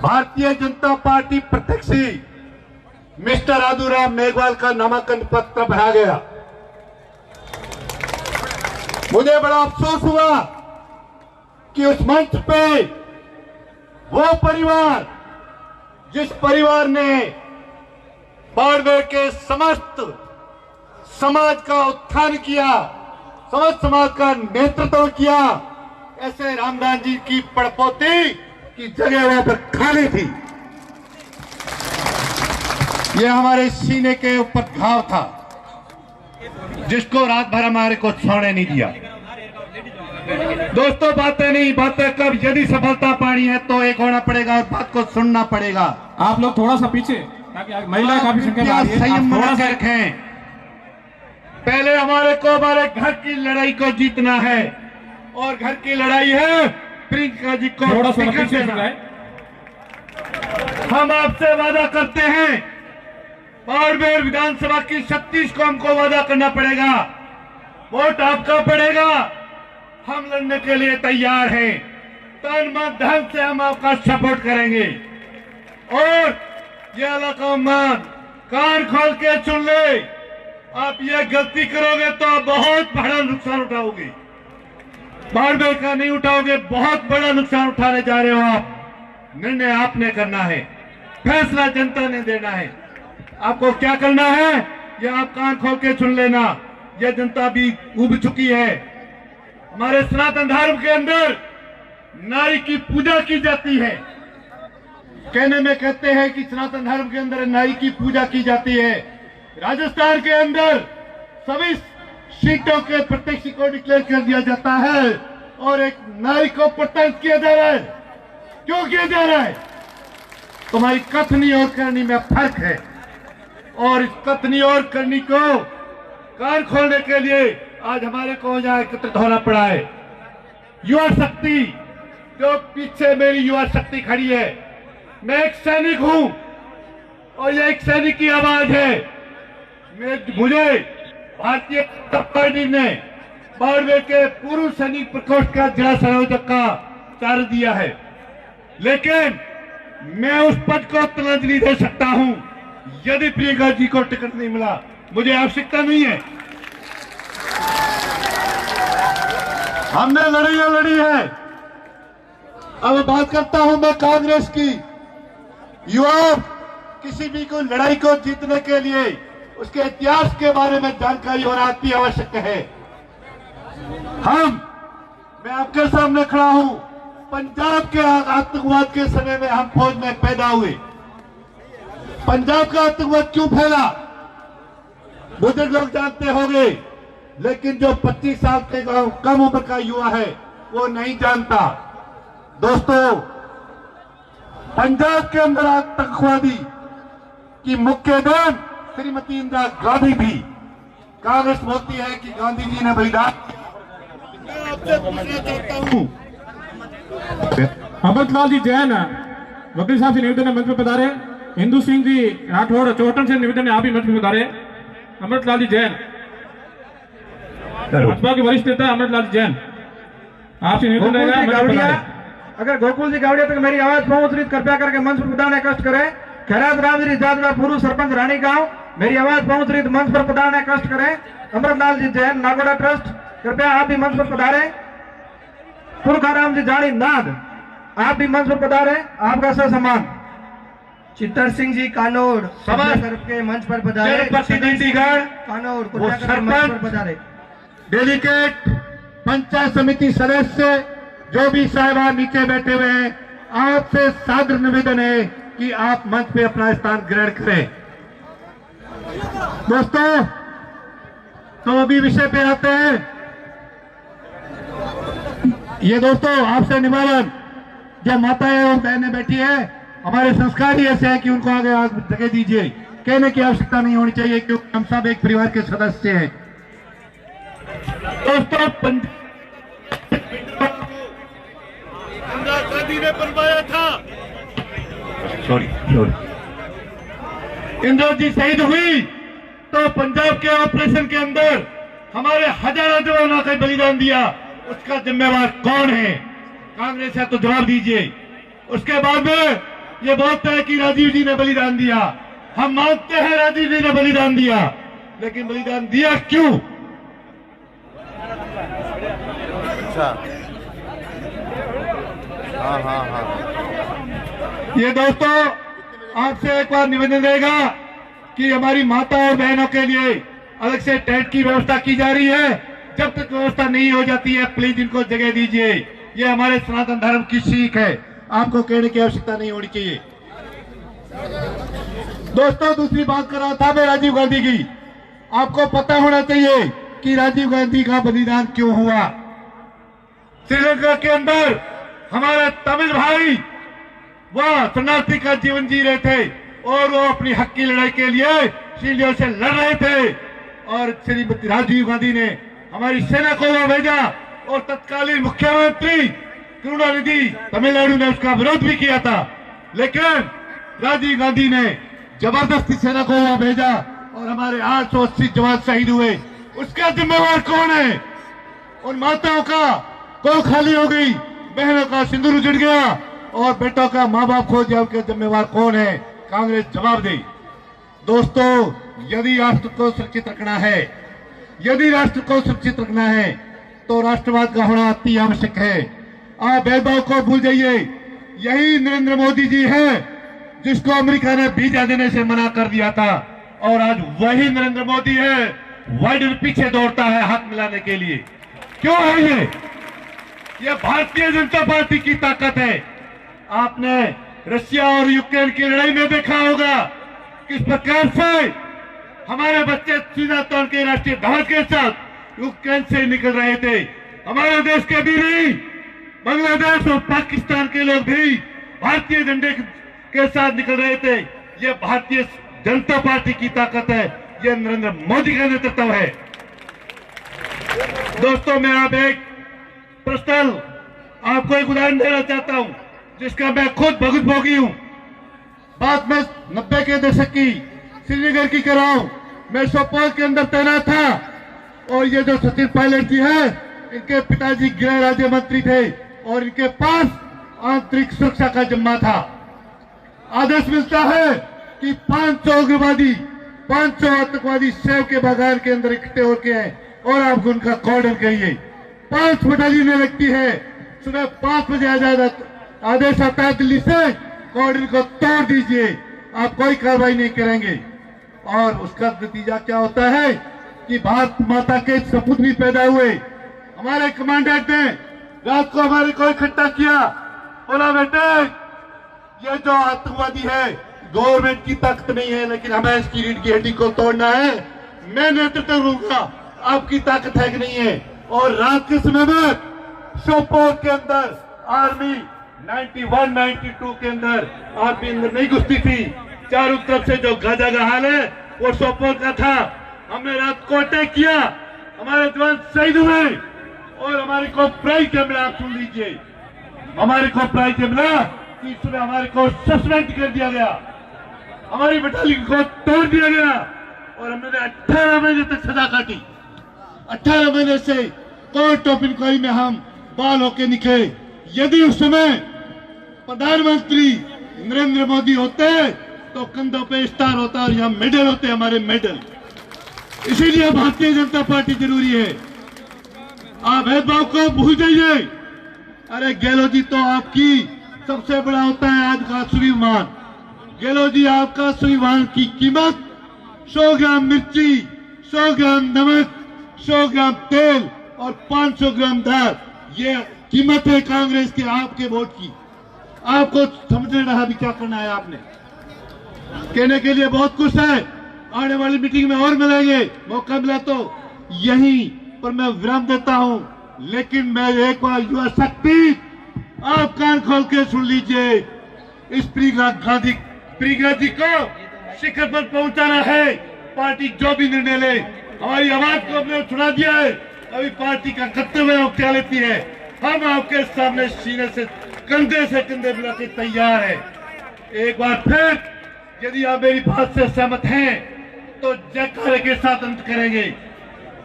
Bharatiya Janata party प्रत्याशी mister Aduram Meghwal का नामांकन पत्र भरा गया। मुझे बड़ा अफसोस हुआ कि उस मंच पे वो परिवार, जिस परिवार ने बाड़मेर के समस्त समाज का उत्थान किया, समस्त समाज का नेतृत्व किया, ऐसे रामदास जी की पड़पोती की जगह वहां पर खाली थी। यह हमारे सीने के ऊपर घाव था जिसको रात भर हमारे को सोने नहीं दिया। दोस्तों, बातें नहीं, बातें कब, यदि सफलता पानी है तो एक होना पड़ेगा और बात को सुनना पड़ेगा। आप लोग थोड़ा सा पीछे, ताकि महिला काफी संख्या में आ रही है, संयम थोड़ा बना सा के रखें। पहले हमारे को हमारे घर की लड़ाई को जीतना है और घर की लड़ाई है प्रियंका जी को थोड़ा सा टिकट पीछे देना। हम आपसे वादा करते हैं, बाड़मेर विधानसभा की 36 को हमको वादा करना पड़ेगा। वोट आपका पड़ेगा, हम लड़ने के लिए तैयार हैं। तन मन धन से हम आपका सपोर्ट करेंगे। और ये अलकामान कान खोल के सुन ले, आप ये गलती करोगे तो आप बहुत बड़ा नुकसान उठाओगे। बाड़मेर का नहीं उठाओगे, बहुत बड़ा नुकसान उठाने जा रहे हो आप। निर्णय आपने करना है, फैसला जनता ने देना है। आपको क्या करना है ये आप कान खोल के सुन लेना। यह जनता भी उब चुकी है। हमारे सनातन धर्म के अंदर नारी की पूजा की जाती है। कहने में कहते हैं कि सनातन धर्म के अंदर नारी की पूजा की जाती है। राजस्थान के अंदर सभी सीटों के प्रत्याशी को डिक्लेयर कर दिया जाता है और एक नारी को प्रत्याशित किया जा रहा है। क्यों किया जा रहा है? तुम्हारी कथनी और करनी में फर्क है और इस कथनी और करनी को कान खोलने के लिए आज हमारे को यहाँ एकत्रित होना पड़ा है। युवा शक्ति, जो पीछे मेरी युवा शक्ति खड़ी है, मैं एक सैनिक हूं और ये एक सैनिक की आवाज है। मुझे भारतीय जनता पार्टी ने बाड़मेर के पूर्व सैनिक प्रकोष्ठ का जिला संयोजक का कार्य दिया है, लेकिन मैं उस पद को तिलांजलि दे सकता हूं यदि प्रियंका जी को टिकट नहीं मिला। मुझे आवश्यकता नहीं है। हमने लड़ाइयां लड़ी है। अब बात करता हूं मैं कांग्रेस की। युवा किसी भी को लड़ाई को जीतने के लिए उसके इतिहास के बारे में जानकारी होना अति आवश्यक है। मैं आपके सामने खड़ा हूं। पंजाब के आतंकवाद के समय में हम फौज में पैदा हुए। पंजाब का आतंकवाद क्यों फैला बुजुर्ग लोग जानते होंगे, लेकिन जो 25 साल के कम उम्र का युवा है वो नहीं जानता। दोस्तों, पंजाब के अंदर आतंकवादी की मुख्य देन श्रीमती इंदिरा गांधी भी। कांग्रेस बोलती है कि गांधी जी ने बलिदान। मैं आपसे पूछना चाहता हूं, अमृतलाल जी जैन वकील साहब से निवेदन है, मंच पर पधारे। हिंदू सिंह जी राठौड़ चौहटन से निवेदन है, आप भी मंच पर पधारे। अमृतलाल जी जैन, भाजपा के वरिष्ठ नेता अमृतलाल जी जैन, आपसे निवेदन रहेगा। अगर गोकुल जी गावड़िया तक मेरी आवाज पहुंच रही कृपया करके मंच पर पधारने कष्ट करें। खैरात रामगिरी जादवा पूर्व सरपंच रानी गांव, मेरी आवाज पहुंच रही तो मंच पर पधारने कष्ट करें। अमृतलाल जी जैन नागोड़ा ट्रस्ट, कृपया आप भी मंच पर पधारें। पुरखाराम जी जानी नाद, आप भी मंच पर पधारें, आपका सम्मान। चित्तर सिंह जी कानौड़ के मंच पर पधारे। प्रतिनिधिगण कानौड़ वो सरपंच, डेलीगेट, पंचायत समिति सदस्य, जो भी साहिबान नीचे बैठे हुए हैं, आपसे सादर निवेदन है कि आप मंच पे अपना स्थान ग्रहण करें। दोस्तों, तो अभी विषय पे आते हैं। ये दोस्तों आपसे निवेदन, जब माताएं और बहनें बैठी है, हमारे संस्कार ही ऐसे हैं कि उनको आगे जगह दीजिए। कहने की आवश्यकता नहीं होनी चाहिए क्योंकि हम सब एक परिवार के सदस्य हैं। दोस्तों, इंदिरा गांधी ने बनवाया था, सॉरी इंदिरा जी शहीद हुई तो पंजाब के ऑपरेशन के अंदर हमारे हजारों जवानों का बलिदान दिया, उसका जिम्मेवार कौन है? कांग्रेस है तो जवाब दीजिए। उसके बाद में ये बोलते हैं कि राजीव जी ने बलिदान दिया। हम मानते हैं राजीव जी ने बलिदान दिया, लेकिन बलिदान दिया क्यों? अच्छा, हाँ हाँ हाँ। ये दोस्तों आपसे एक बार निवेदन रहेगा कि हमारी माता और बहनों के लिए अलग से टेंट की व्यवस्था की जा रही है। जब तक व्यवस्था नहीं हो जाती है, प्लीज इनको जगह दीजिए। ये हमारे सनातन धर्म की सीख है, आपको कहने की आवश्यकता नहीं होनी चाहिए। दोस्तों दूसरी बात कर रहा था मैं राजीव गांधी की। आपको पता होना चाहिए कि राजीव गांधी का बलिदान क्यों हुआ। श्रीलंका के अंदर हमारे तमिल भाई वह शरणार्थी का जीवन जी रहे थे और वो अपनी हक की लड़ाई के लिए शीलियों से लड़ रहे थे, और श्रीमती राजीव गांधी ने हमारी सेना को वहां भेजा और तत्कालीन मुख्यमंत्री करुणानिधि तमिलनाडु ने उसका विरोध भी किया था, लेकिन राजीव गांधी ने जबरदस्ती सेना को वहां भेजा और हमारे 880 जवान शहीद हुए। उसका जिम्मेवार कौन है? उन माताओं का कोख खाली हो गई, बहनों का सिंदूर उजड़ गया और बेटों का माँ बाप खो गया। उनके जिम्मेवार कौन है? कांग्रेस जवाब दे। दोस्तों यदि राष्ट्र को सुरक्षित रखना है, यदि राष्ट्र को सुरक्षित रखना है तो राष्ट्रवाद का होना अति आवश्यक है। आप भेदभाव को भूल जाइए। यही नरेंद्र मोदी जी है जिसको अमेरिका ने वीजा देने से मना कर दिया था, और आज वही नरेंद्र मोदी है बाइडेन पीछे दौड़ता है हाथ मिलाने के लिए। क्यों है ये भारतीय जनता पार्टी की ताकत है। आपने रशिया और यूक्रेन की लड़ाई में देखा होगा किस प्रकार से हमारे बच्चे सीधा तौर के राष्ट्रीय ध्वज के साथ यूक्रेन से निकल रहे थे। हमारे देश के भी नहीं, बांग्लादेश और पाकिस्तान के लोग भी भारतीय झंडे के साथ निकल रहे थे। ये भारतीय जनता पार्टी की ताकत है, ये नरेंद्र मोदी का नेतृत्व है। दोस्तों मैं आप एक पर्सनल आपको एक उदाहरण देना चाहता हूं जिसका मैं खुद भुगत भोगी हूं। बात में 90 के दशक की श्रीनगर की कर रहा हूं। मैं सोपोर के अंदर तैनात था और ये जो सचिन पायलट जी है इनके पिताजी गृह राज्य मंत्री थे और इनके पास आंतरिक सुरक्षा का जिम्मा था। आदेश मिलता है कि 500 उग्रवादी 500 आतंकवादी सेव के बाजार के अंदर इकट्ठे होके हैं और आप उनका कॉर्डर करिए। 5 बटालियन लगती है, सुबह 5 बजे आदेश आता है दिल्ली से, कॉर्डर को तोड़ दीजिए, आप कोई कार्रवाई नहीं करेंगे। और उसका नतीजा क्या होता है कि भारत माता के सपूत भी पैदा हुए। हमारे कमांडेंट ने रात को हमारे को इकट्ठा किया, बोला बेटे ये जो आतंकवादी है गवर्नमेंट की ताकत नहीं है, लेकिन हमें इसकी रीढ़ की हड्डी को तोड़ना है, मैं नेतृत्व लूंगा, आपकी ताकत है कि नहीं है। और रात के समय में सोपोर के अंदर आर्मी 91-92 के अंदर आर्मी अंदर नहीं घुसती थी। चारों तरफ से जो गाजा का हाल है वो सोपोर का था। हमने रात को अटैक किया, हमारे जवान शहीद हुए और हमारे को प्राइज मिला। आप सुन लीजिए, हमारे को प्राइज मिला कि सुबह हमारे को सस्पेंड कर दिया गया, हमारी बटालियन को तोड़ दिया गया और हमने 18 महीने तक सजा काटी। 18 महीने से कोर्ट ऑफ इंक्वायरी में हम बाल होके निकले। यदि उस समय प्रधानमंत्री नरेंद्र मोदी होते तो कंधों पे स्टार होता और यहाँ मेडल होते, हमारे मेडल। इसीलिए भारतीय जनता पार्टी जरूरी है। आप भेदभाव को भूल जाइए। अरे गहलोत जी तो आपकी सबसे बड़ा होता है आज का स्वाभिमान। गहलोत जी आपका स्वाभिमान की कीमत 100 ग्राम मिर्ची, 100 ग्राम नमक, 100 ग्राम तेल और 500 ग्राम दाल, ये कीमत है कांग्रेस के आपके वोट की। आपको समझने रहा भी क्या करना है। आपने कहने के लिए बहुत कुछ है, आने वाली मीटिंग में और मिलेंगे, मौका मिला तो यहीं पर मैं विराम देता हूं। लेकिन मैं एक बार युवा शक्ति आप कान खोल के सुन लीजिए। इस प्रियंका जी को शिखर पर पहुंचाना है। पार्टी जो भी निर्णय ले, हमारी आवाज को हमने सुना दिया है, अभी पार्टी का कर्तव्य वो क्या लेती है। हम आपके सामने सीने से कंधे मिला के तैयार है। एक बार फिर यदि आप मेरी बात से सहमत हैं तो जयकारे के साथ अंत करेंगे।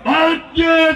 भारतीय